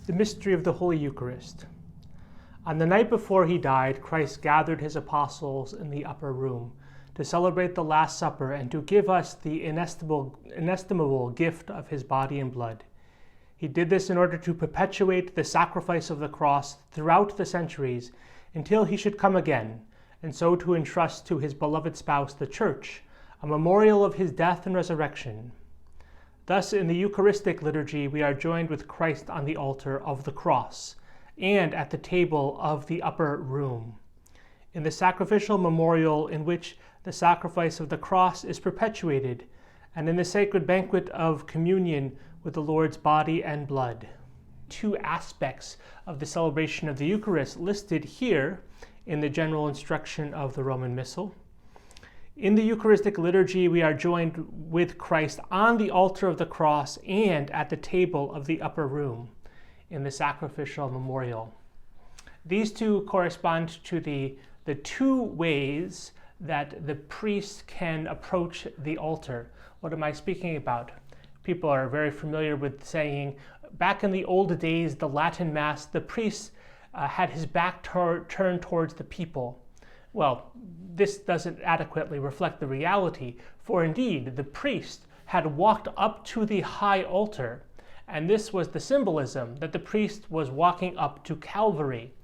The mystery of the Holy Eucharist. On the night before he died, Christ gathered his apostles in the upper room to celebrate the Last Supper and to give us the inestimable gift of his body and blood. He did this in order to perpetuate the sacrifice of the cross throughout the centuries until he should come again, and so to entrust to his beloved spouse, the Church, a memorial of his death and resurrection. Thus, in the Eucharistic liturgy, we are joined with Christ on the altar of the cross and at the table of the upper room. In the sacrificial memorial in which the sacrifice of the cross is perpetuated, and in the sacred banquet of communion with the Lord's body and blood. Two aspects of the celebration of the Eucharist listed here in the general instruction of the Roman Missal. In the Eucharistic liturgy, we are joined with Christ on the altar of the cross and at the table of the upper room in the sacrificial memorial. These two correspond to the two ways that the priest can approach the altar. What am I speaking about? People are very familiar with saying, back in the old days, the Latin Mass, the priest had his back turned towards the people. Well, this doesn't adequately reflect the reality, for indeed, the priest had walked up to the high altar, and this was the symbolism that the priest was walking up to Calvary,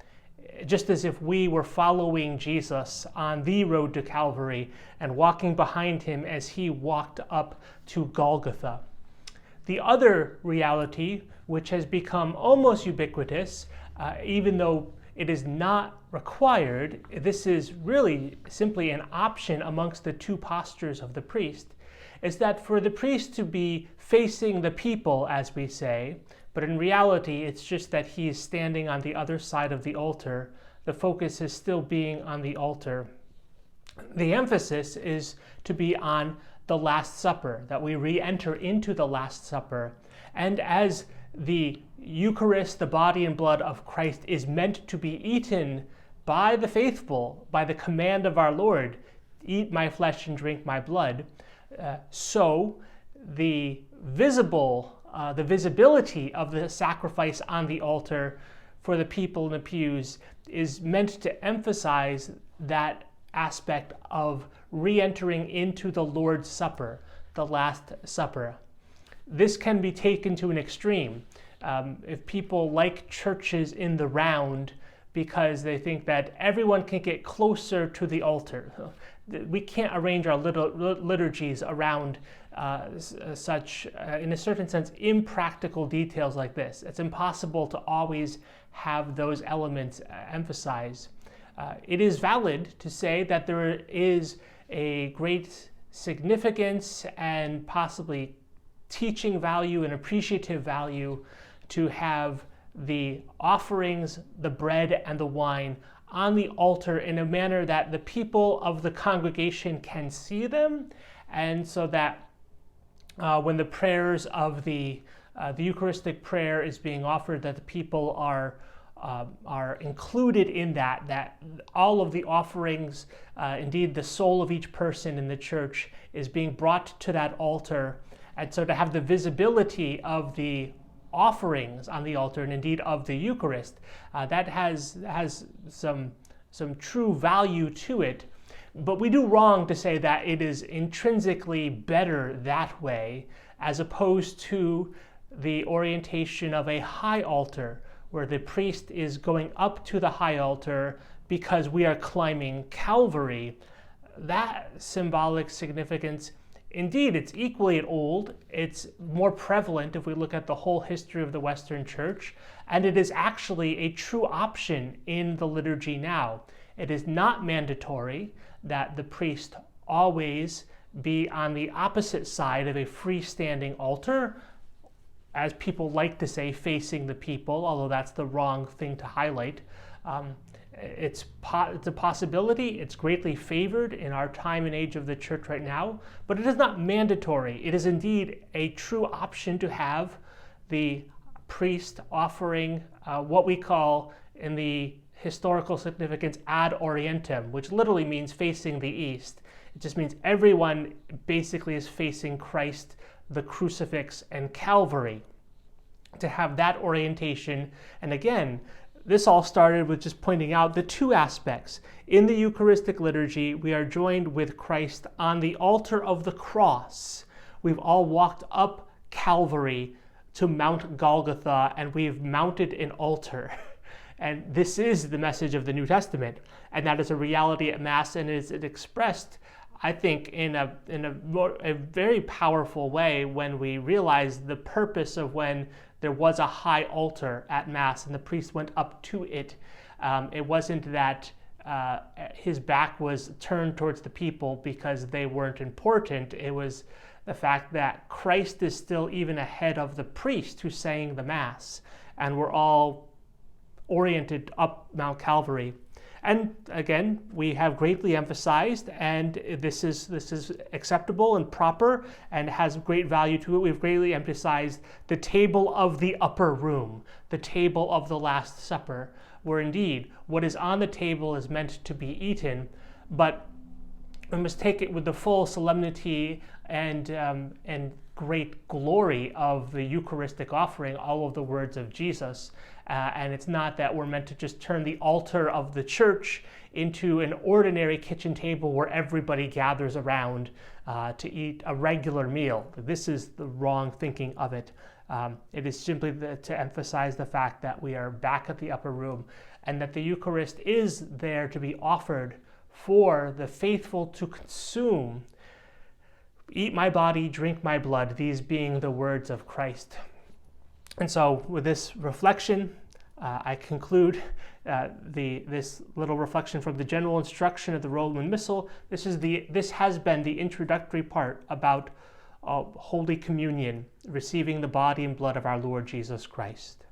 just as if we were following Jesus on the road to Calvary and walking behind him as he walked up to Golgotha. The other reality, which has become almost ubiquitous, even though it is not required, this is really simply an option amongst the two postures of the priest, is that for the priest to be facing the people, as we say, but in reality it's just that he is standing on the other side of the altar. The focus is still being on the altar. The emphasis is to be on the Last Supper, that we re-enter into the Last Supper. And as the Eucharist, the body and blood of Christ, is meant to be eaten by the faithful, by the command of our Lord, eat my flesh and drink my blood, so the visibility of the sacrifice on the altar for the people in the pews is meant to emphasize that aspect of re-entering into the Lord's Supper, the Last Supper. This can be taken to an extreme. If people like churches in the round because they think that everyone can get closer to the altar. We can't arrange our liturgies around such, in a certain sense, impractical details like this. It's impossible to always have those elements emphasized. It is valid to say that there is a great significance and possibly teaching value and appreciative value to have the offerings, the bread and the wine on the altar in a manner that the people of the congregation can see them, and so that when the prayers of the Eucharistic prayer is being offered, that the people are included in that all of the offerings, indeed the soul of each person in the church, is being brought to that altar. And so to have the visibility of the offerings on the altar, and indeed of the Eucharist, that has some true value to it. But we do wrong to say that it is intrinsically better that way, as opposed to the orientation of a high altar, where the priest is going up to the high altar because we are climbing Calvary. That symbolic significance, indeed, it's equally old. It's more prevalent if we look at the whole history of the Western Church, and it is actually a true option in the liturgy now. It is not mandatory that the priest always be on the opposite side of a freestanding altar, as people like to say, facing the people, although that's the wrong thing to highlight. It's a possibility. It's greatly favored in our time and age of the church right now, but it is not mandatory. It is indeed a true option to have the priest offering what we call in the historical significance ad orientem, which literally means facing the east. It just means everyone basically is facing Christ, the crucifix, and Calvary. to have that orientation. And again, this all started with just pointing out the two aspects. In the Eucharistic liturgy, we are joined with Christ on the altar of the cross. We've all walked up Calvary to Mount Golgotha, and we've mounted an altar. And this is the message of the New Testament. And that is a reality at Mass, and is expressed, I think, in a very powerful way when we realize the purpose of when there was a high altar at Mass and the priest went up to it. It wasn't that his back was turned towards the people because they weren't important. It was the fact that Christ is still even ahead of the priest who's saying the Mass, and we're all oriented up Mount Calvary. And again, we have greatly emphasized, and this is acceptable and proper and has great value to it. We've greatly emphasized the table of the upper room, the table of the Last Supper, where indeed what is on the table is meant to be eaten, but we must take it with the full solemnity and great glory of the Eucharistic offering, all of the words of Jesus. And it's not that we're meant to just turn the altar of the church into an ordinary kitchen table where everybody gathers around to eat a regular meal. This is the wrong thinking of it. It is simply to emphasize the fact that we are back at the upper room and that the Eucharist is there to be offered for the faithful to consume. Eat my body, drink my blood, these being the words of Christ. And so with this reflection, I conclude this little reflection from the general instruction of the Roman Missal. This has been the introductory part about Holy Communion, receiving the body and blood of our Lord Jesus Christ.